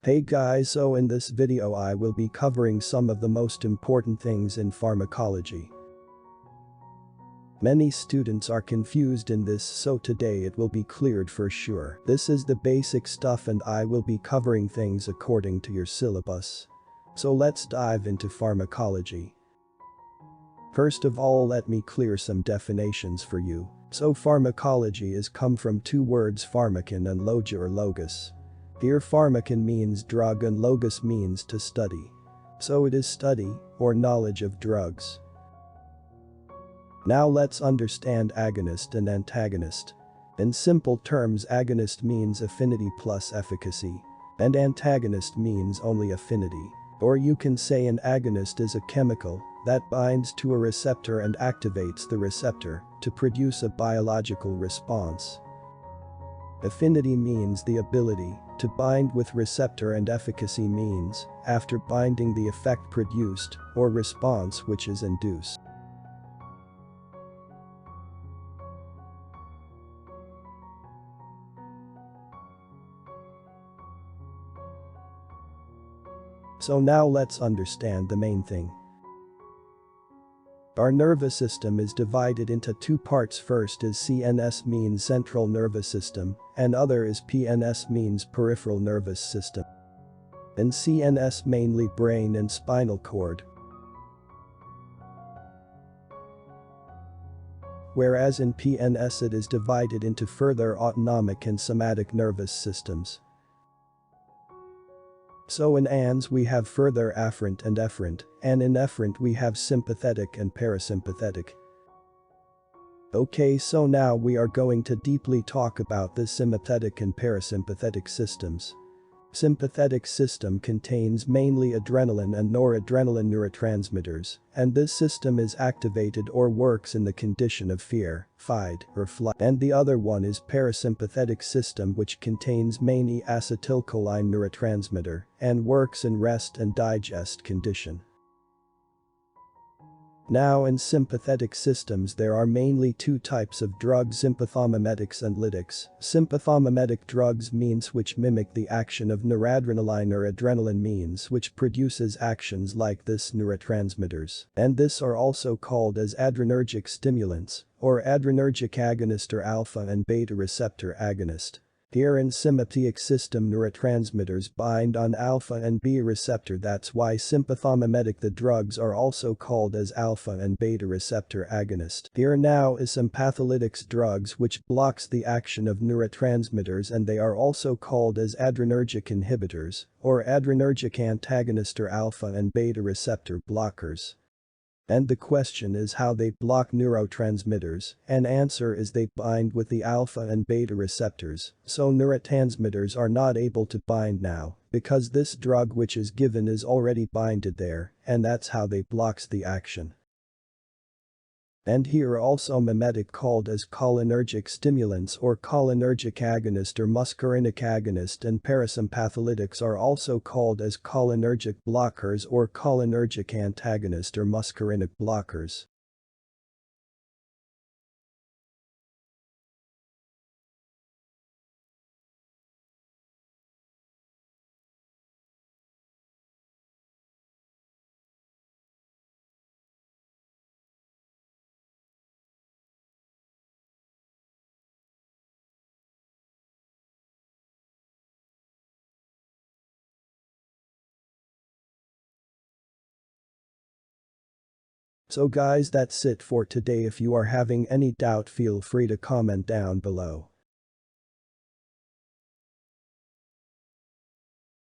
Hey guys, so in this video I will be covering some of the most important things in pharmacology. Many students are confused in this, so today it will be cleared for sure. This is the basic stuff and I will be covering things according to your syllabus. So let's dive into pharmacology. First of all, let me clear some definitions for you. So pharmacology is come from two words, pharmakon and logia or logos. Here pharmakon means drug and logos means to study. So it is study or knowledge of drugs. Now let's understand agonist and antagonist. In simple terms, agonist means affinity plus efficacy, and antagonist means only affinity. Or you can say an agonist is a chemical that binds to a receptor and activates the receptor to produce a biological response. Affinity means the ability to bind with receptor, and efficacy means, after binding, the effect produced or response which is induced. So now let's understand the main thing. Our nervous system is divided into two parts. First is CNS, means central nervous system, and other is PNS, means peripheral nervous system. In CNS mainly brain and spinal cord, whereas in PNS it is divided into further autonomic and somatic nervous systems. So in ANS we have further afferent and efferent, and in efferent we have sympathetic and parasympathetic. Okay, so now we are going to deeply talk about the sympathetic and parasympathetic systems. Sympathetic system contains mainly adrenaline and noradrenaline neurotransmitters, and this system is activated or works in the condition of fear, fight, or flight. And the other one is parasympathetic system, which contains mainly acetylcholine neurotransmitter and works in rest and digest condition. Now in sympathetic systems there are mainly two types of drugs, sympathomimetics and lytics. Sympathomimetic drugs means which mimic the action of noradrenaline or adrenaline, means which produces actions like this neurotransmitters, and this are also called as adrenergic stimulants or adrenergic agonist or alpha and beta receptor agonist. Here in sympathetic system neurotransmitters bind on alpha and beta receptor, that's why sympathomimetic the drugs are also called as alpha and beta receptor agonist. Here now is sympatholytics drugs which blocks the action of neurotransmitters, and they are also called as adrenergic inhibitors or adrenergic antagonist or alpha and beta receptor blockers. And the question is how they block neurotransmitters, and answer is they bind with the alpha and beta receptors, so neurotransmitters are not able to bind now, because this drug which is given is already binded there, and that's how they blocks the action. And here also mimetic called as cholinergic stimulants or cholinergic agonist or muscarinic agonist, and parasympatholytics are also called as cholinergic blockers or cholinergic antagonist or muscarinic blockers. So guys, that's it for today. If you are having any doubt, feel free to comment down below.